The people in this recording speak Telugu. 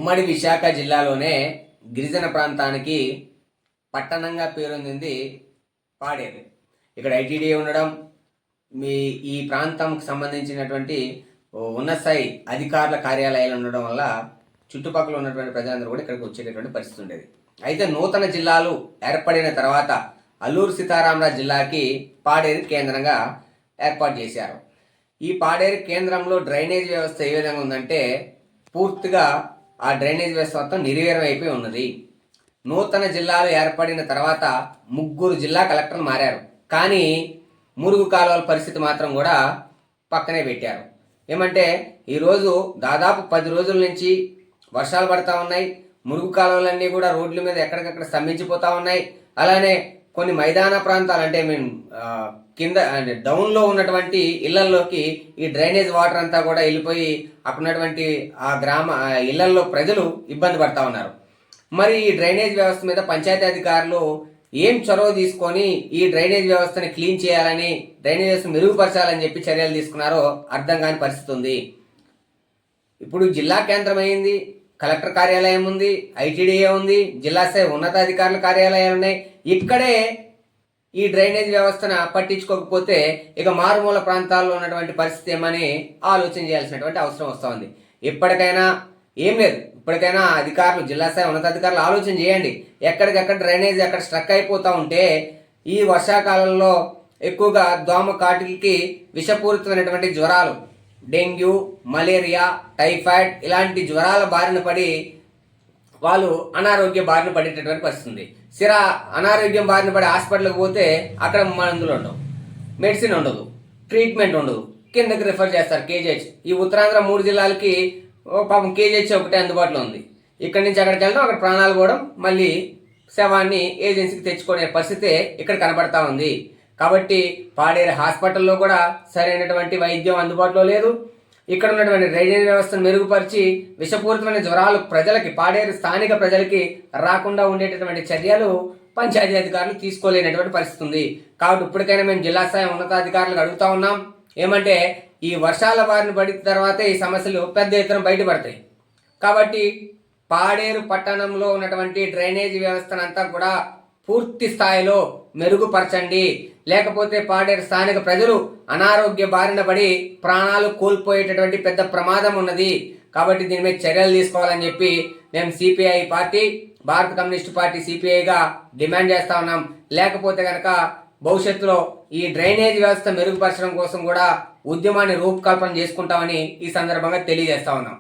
ఉమ్మడి విశాఖ జిల్లాలోనే గిరిజన ప్రాంతానికి పట్టణంగా పేరొందింది పాడేరు. ఇక్కడ ఐటీడీ ఉండడం, ఈ ప్రాంతంకి సంబంధించినటువంటి ఉన్నత స్థాయి అధికారుల కార్యాలయాలు ఉండడం వల్ల చుట్టుపక్కల ఉన్నటువంటి ప్రజలందరూ కూడా ఇక్కడికి వచ్చేటటువంటి పరిస్థితి ఉండేది. అయితే నూతన జిల్లాలు ఏర్పడిన తర్వాత అల్లూరు సీతారామరాజు జిల్లాకి పాడేరు కేంద్రంగా ఏర్పాటు చేశారు. ఈ పాడేరు కేంద్రంలో డ్రైనేజ్ వ్యవస్థ ఏ విధంగా ఉందంటే పూర్తిగా ఆ డ్రైనేజ్ వ్యవస్థ మొత్తం నిర్వీర్యం అయిపోయి ఉన్నది. నూతన జిల్లాలు ఏర్పడిన తర్వాత 3 జిల్లా కలెక్టర్లు మారారు, కానీ మురుగు కాలువల పరిస్థితి మాత్రం కూడా పక్కనే పెట్టారు. ఏమంటే ఈరోజు దాదాపు 10 రోజుల నుంచి వర్షాలు పడతా ఉన్నాయి. మురుగు కాలువలన్నీ కూడా రోడ్ల మీద ఎక్కడికక్కడ స్తంభించిపోతా ఉన్నాయి. అలానే కొన్ని మైదాన ప్రాంతాలు అంటే కింద డౌన్లో ఉన్నటువంటి ఇళ్లల్లోకి ఈ డ్రైనేజ్ వాటర్ అంతా కూడా వెళ్ళిపోయి అక్కడ ఉన్నటువంటి ఆ ఇళ్లల్లో ప్రజలు ఇబ్బంది పడతా ఉన్నారు. మరి ఈ డ్రైనేజ్ వ్యవస్థ మీద పంచాయతీ అధికారులు ఏం చొరవ తీసుకొని ఈ డ్రైనేజ్ వ్యవస్థని క్లీన్ చేయాలని, డ్రైనేజ్ వ్యవస్థను మెరుగుపరచాలని చెప్పి చర్యలు తీసుకున్నారో అర్థం కాని పరిస్థితి ఉంది. ఇప్పుడు జిల్లా కేంద్రం అయింది, కలెక్టర్ కార్యాలయం ఉంది, ఐటీడీఏ ఉంది, జిల్లా స్థాయి ఉన్నతాధికారుల కార్యాలయాలు ఉన్నాయి. ఇక్కడే ఈ డ్రైనేజ్ వ్యవస్థను పట్టించుకోకపోతే ఇక మారుమూల ప్రాంతాల్లో ఉన్నటువంటి పరిస్థితి ఏమని ఆలోచన చేయాల్సినటువంటి అవసరం వస్తూ ఉంది. ఇప్పటికైనా ఏం లేదు, ఇప్పటికైనా అధికారులు, జిల్లా స్థాయి ఉన్నతాధికారులు ఆలోచన చేయండి. ఎక్కడికెక్కడ డ్రైనేజ్ ఎక్కడ స్ట్రక్ అయిపోతూ ఉంటే ఈ వర్షాకాలంలో ఎక్కువగా దోమ కాటులకి విషపూరితమైనటువంటి జ్వరాలు, డెంగ్యూ, మలేరియా, టైఫాయిడ్ ఇలాంటి జ్వరాల బారిన పడి వాళ్ళు అనారోగ్య బారిన పడేటటువంటి పరిస్థితుంది. అనారోగ్యం బారిన పడి హాస్పిటల్కి పోతే అక్కడ మందులు ఉండవు, మెడిసిన్ ఉండదు, ట్రీట్మెంట్ ఉండదు, కిందకి రిఫర్ చేస్తారు కేజీహెచ్. ఈ ఉత్తరాంధ్ర 3 జిల్లాలకి పాపం కేజీహెచ్ ఒకటే అందుబాటులో ఉంది. ఇక్కడి నుంచి అక్కడికి వెళ్ళడం, అక్కడ ప్రాణాలు పోవడం, మళ్ళీ శవాన్ని ఏజెన్సీకి తెచ్చుకునే పరిస్థితి ఇక్కడ కనబడతా ఉంది. కాబట్టి పాడేరు హాస్పిటల్లో కూడా సరైనటువంటి వైద్యం అందుబాటులో లేదు. ఇక్కడ ఉన్నటువంటి డ్రైనేజ్ వ్యవస్థను మెరుగుపరిచి విషపూరితమైన జ్వరాలు ప్రజలకి, పాడేరు స్థానిక ప్రజలకి రాకుండా ఉండేటటువంటి చర్యలు పంచాయతీ అధికారులు తీసుకోలేనటువంటి పరిస్థితి ఉంది. కాబట్టి ఇప్పటికైనా మేము జిల్లా స్థాయి ఉన్నతాధికారులకు అడుగుతా ఉన్నాం, ఏమంటే ఈ వర్షాల బారిన పడిన తర్వాతే ఈ సమస్యలు పెద్ద ఎత్తున బయటపడతాయి. కాబట్టి పాడేరు పట్టణంలో ఉన్నటువంటి డ్రైనేజ్ వ్యవస్థనంతా కూడా పూర్తి స్థాయిలో మెరుగుపరచండి, లేకపోతే పాడేరు స్థానిక ప్రజలు అనారోగ్య బారిన పడి ప్రాణాలు కోల్పోయేటటువంటి పెద్ద ప్రమాదం ఉన్నది. కాబట్టి దీని మీద చర్యలు తీసుకోవాలని చెప్పి మేము సిపిఐ పార్టీ, భారత కమ్యూనిస్టు పార్టీ సిపిఐగా డిమాండ్ చేస్తా ఉన్నాం. లేకపోతే కనుక భవిష్యత్తులో ఈ డ్రైనేజ్ వ్యవస్థ మెరుగుపరచడం కోసం కూడా ఉద్యమాన్ని రూపకల్పన చేసుకుంటామని ఈ సందర్భంగా తెలియజేస్తా ఉన్నాం.